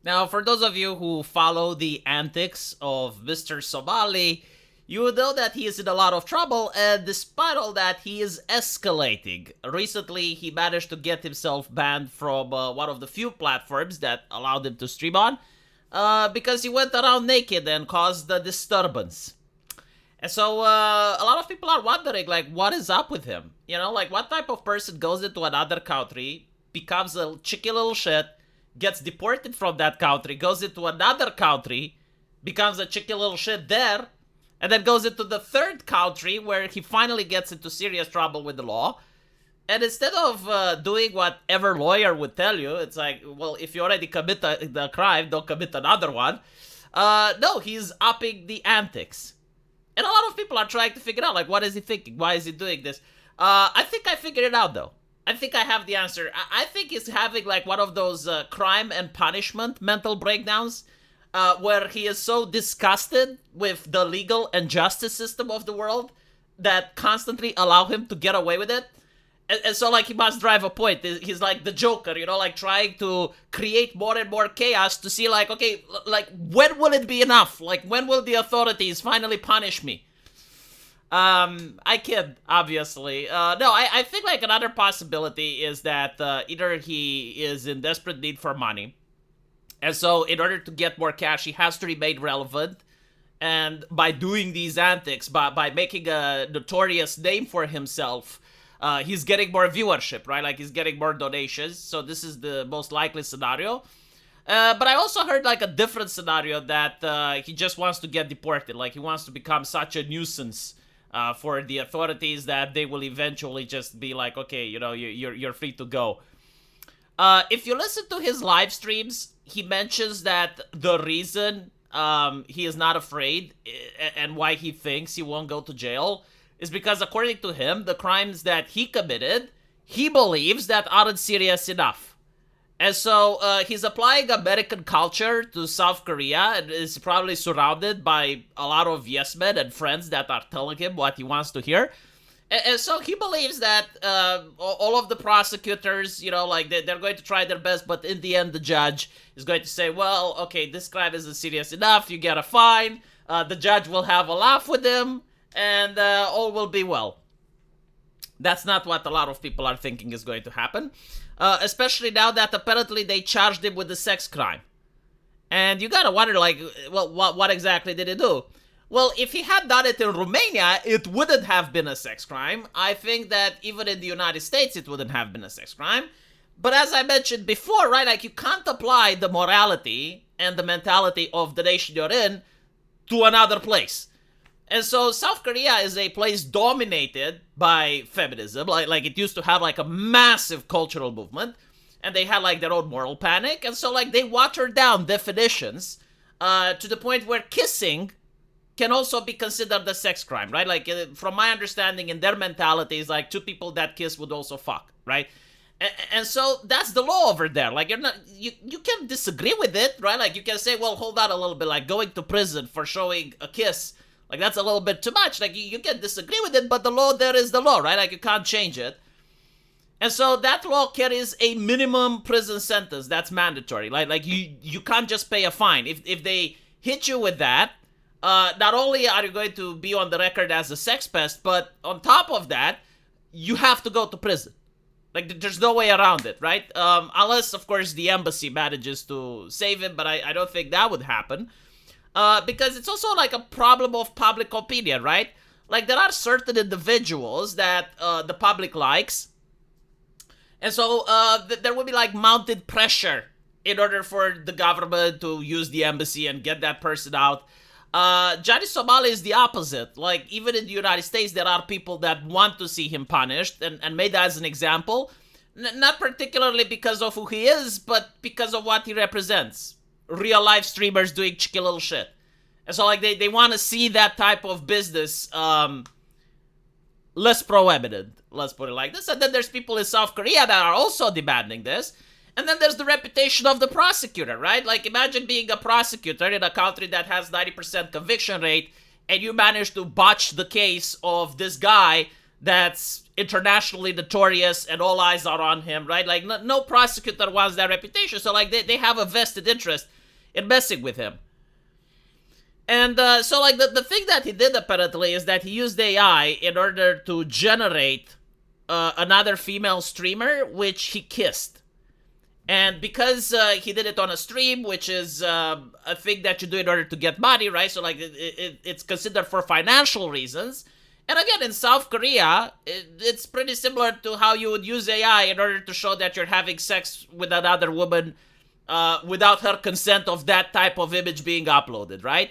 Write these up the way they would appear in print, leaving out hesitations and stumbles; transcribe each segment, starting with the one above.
Now, for those of you who follow the antics of Mr. Somali, you would know that he is in a lot of trouble, and despite all that, he is escalating. Recently, he managed to get himself banned from one of the few platforms that allowed him to stream on, because he went around naked and caused a disturbance. And so, a lot of people are wondering, like, what is up with him? You know, like, what type of person goes into another country, becomes a cheeky little shit, gets deported from that country, goes into another country, becomes a cheeky little shit there, and then goes into the third country where he finally gets into serious trouble with the law. And instead of doing what every lawyer would tell you, it's like, well, if you already commit the crime, don't commit another one. No, he's upping the antics. And a lot of people are trying to figure out, like, what is he thinking? Why is he doing this? I think I figured it out, though. I think I have the answer. I think he's having, like, one of those crime and punishment mental breakdowns, where he is so disgusted with the legal and justice system of the world that constantly allow him to get away with it. And so, like, he must drive a point. He's like the Joker, you know, like, trying to create more and more chaos to see, like, okay, like, when will it be enough? Like, when will the authorities finally punish me? I kid, obviously. No, I think, like, another possibility is that either he is in desperate need for money, and so in order to get more cash, he has to remain relevant, and by doing these antics, by making a notorious name for himself, he's getting more viewership, right? Like, he's getting more donations, so this is the most likely scenario. But I also heard, like, a different scenario that he just wants to get deported. Like, he wants to become such a nuisance for the authorities that they will eventually just be like, okay, you know, you're free to go. If you listen to his live streams, he mentions that the reason he is not afraid and why he thinks he won't go to jail is because, according to him, the crimes that he committed, he believes that aren't serious enough. And so he's applying American culture to South Korea and is probably surrounded by a lot of yes men and friends that are telling him what he wants to hear. And so he believes that all of the prosecutors, you know, like, they're going to try their best, but in the end, the judge is going to say, well, okay, this crime isn't serious enough, you get a fine, the judge will have a laugh with him, and all will be well. That's not what a lot of people are thinking is going to happen, especially now that apparently they charged him with a sex crime. And you gotta wonder, like, well, what exactly did he do? Well, if he had done it in Romania, it wouldn't have been a sex crime. I think that even in the United States, it wouldn't have been a sex crime. But as I mentioned before, right, like, you can't apply the morality and the mentality of the nation you're in to another place. And so South Korea is a place dominated by feminism. Like it used to have, like, a massive cultural movement, and they had, like, their own moral panic. And so, like, they watered down definitions to the point where kissing can also be considered a sex crime, right? Like, from my understanding, in their mentality, is like two people that kiss would also fuck, right? And so that's the law over there. Like, you can disagree with it, right? Like, you can say, well, hold on a little bit, like, going to prison for showing a kiss, like, that's a little bit too much. Like, you can disagree with it, but the law there is the law, right? Like, you can't change it. And so that law carries a minimum prison sentence that's mandatory. Like you can't just pay a fine. If they hit you with that, not only are you going to be on the record as a sex pest, but on top of that, you have to go to prison. Like, there's no way around it, right? Unless, of course, the embassy manages to save him, but I don't think that would happen. Because it's also, like, a problem of public opinion, right? Like, there are certain individuals that the public likes, and so there will be, like, mounted pressure in order for the government to use the embassy and get that person out. Johny Somali is the opposite. Like, even in the United States, there are people that want to see him punished and made as an example. Not particularly because of who he is, but because of what he represents. Real life streamers doing cheeky little shit. And so, like, they want to see that type of business less prohibited. Let's put it like this. And then there's people in South Korea that are also demanding this. And then there's the reputation of the prosecutor, right? Like, imagine being a prosecutor in a country that has 90% conviction rate, and you manage to botch the case of this guy that's internationally notorious and all eyes are on him, right? Like, no prosecutor wants that reputation, so like they have a vested interest in messing with him. And so like the thing that he did apparently is that he used AI in order to generate another female streamer, which he kissed. And because he did it on a stream, which is a thing that you do in order to get money, right? So like it's considered for financial reasons. And again, in South Korea, it's pretty similar to how you would use AI in order to show that you're having sex with another woman without her consent of that type of image being uploaded, right?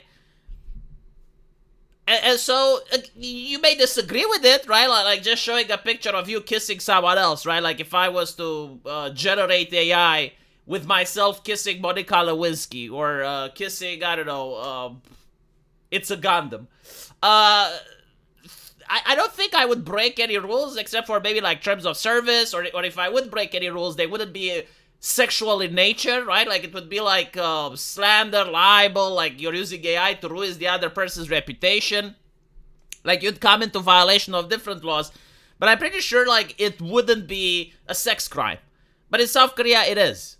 And so you may disagree with it, right? Like just showing a picture of you kissing someone else, right? Like if I was to generate AI with myself kissing Monica Lewinsky or kissing, I don't know, It's a Gundam. I don't think I would break any rules except for maybe like terms of service, or if I would break any rules, they wouldn't be sexual in nature, right? Like it would be like slander, libel, like you're using AI to ruin the other person's reputation. Like you'd come into violation of different laws, but I'm pretty sure like it wouldn't be a sex crime. But in South Korea it is.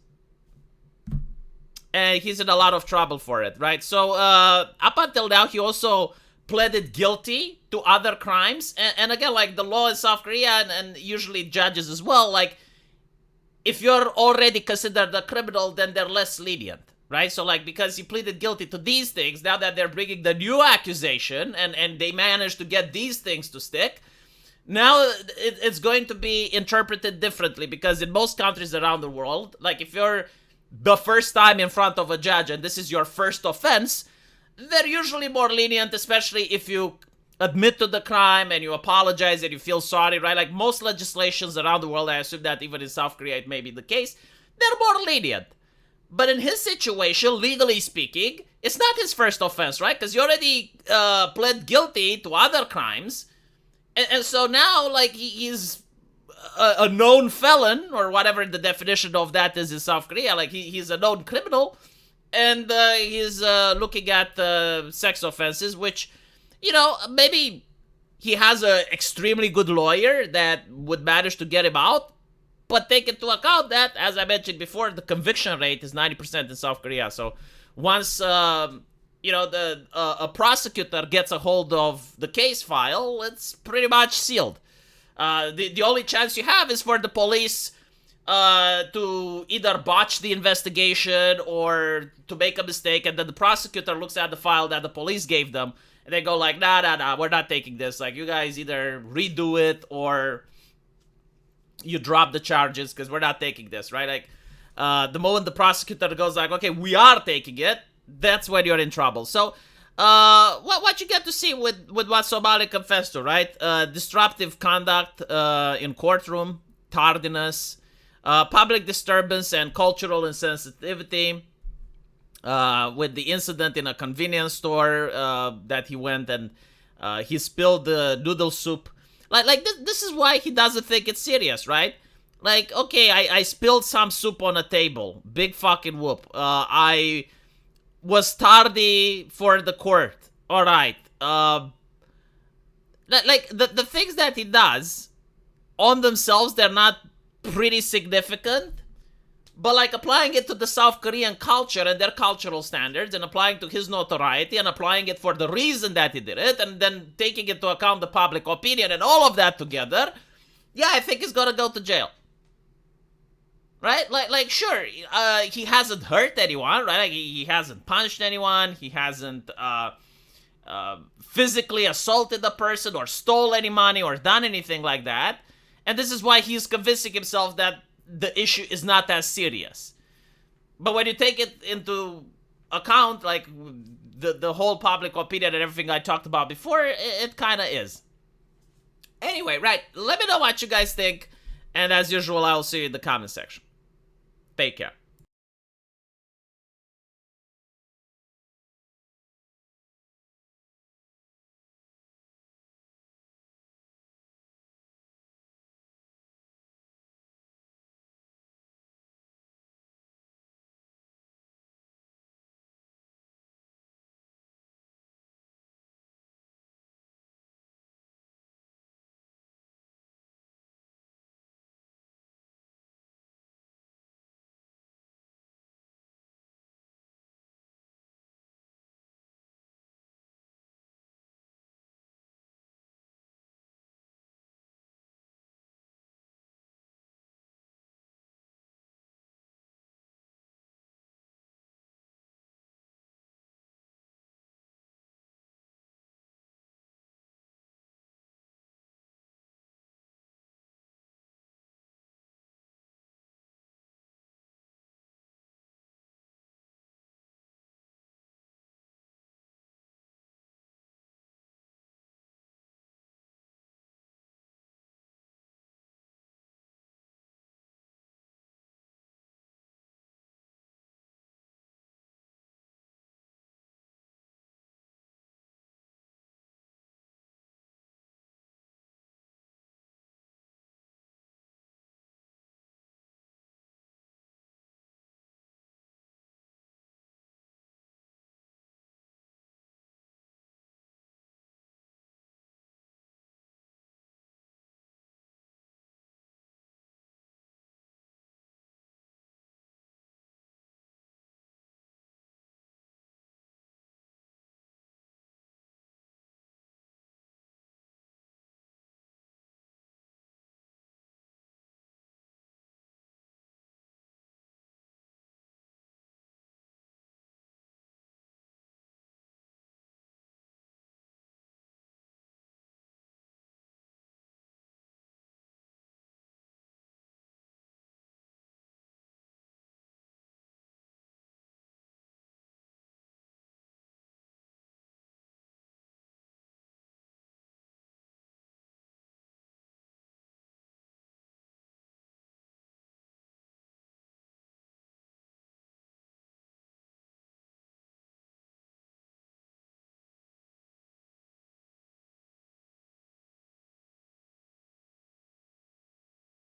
And he's in a lot of trouble for it, right? So up until now he also pleaded guilty to other crimes. And again, like the law in South Korea and usually judges as well, like if you're already considered a criminal, then they're less lenient, right? So like because he pleaded guilty to these things, now that they're bringing the new accusation and they managed to get these things to stick, now it's going to be interpreted differently, because in most countries around the world, like if you're the first time in front of a judge and this is your first offense, they're usually more lenient, especially if you admit to the crime and you apologize and you feel sorry, right? Like most legislations around the world, I assume that even in South Korea it may be the case, they're more lenient. But in his situation, legally speaking, it's not his first offense, right? Because he already pled guilty to other crimes. And so now, like, he's a known felon, or whatever the definition of that is in South Korea. Like, he's a known criminal. And he's looking at sex offenses, which, you know, maybe he has an extremely good lawyer that would manage to get him out. But take into account that, as I mentioned before, the conviction rate is 90% in South Korea. So once, you know, a prosecutor gets a hold of the case file, it's pretty much sealed. The only chance you have is for the police to either botch the investigation or to make a mistake, and then the prosecutor looks at the file that the police gave them, and they go like, nah, we're not taking this. Like, you guys either redo it or you drop the charges, because we're not taking this, right? Like, the moment the prosecutor goes like, okay, we are taking it, that's when you're in trouble. So, what you get to see with what Somali confessed to, right? Disruptive conduct in courtroom, tardiness, public disturbance and cultural insensitivity, with the incident in a convenience store that he went and he spilled the noodle soup. Like this is why he doesn't think it's serious, right? Like, okay, I spilled some soup on a table. Big fucking whoop. I was tardy for the court. All right. Like the things that he does on themselves, they're not pretty significant, but like applying it to the South Korean culture and their cultural standards, and applying to his notoriety, and applying it for the reason that he did it, and then taking into account the public opinion and all of that together, yeah, I think he's gonna go to jail. Right? Like sure, he hasn't hurt anyone, right? Like, he hasn't punched anyone, he hasn't physically assaulted a person or stole any money or done anything like that. And this is why he's convincing himself that the issue is not as serious. But when you take it into account, like the whole public opinion and everything I talked about before, it kind of is. Anyway, right, let me know what you guys think. And as usual, I'll see you in the comment section. Take care.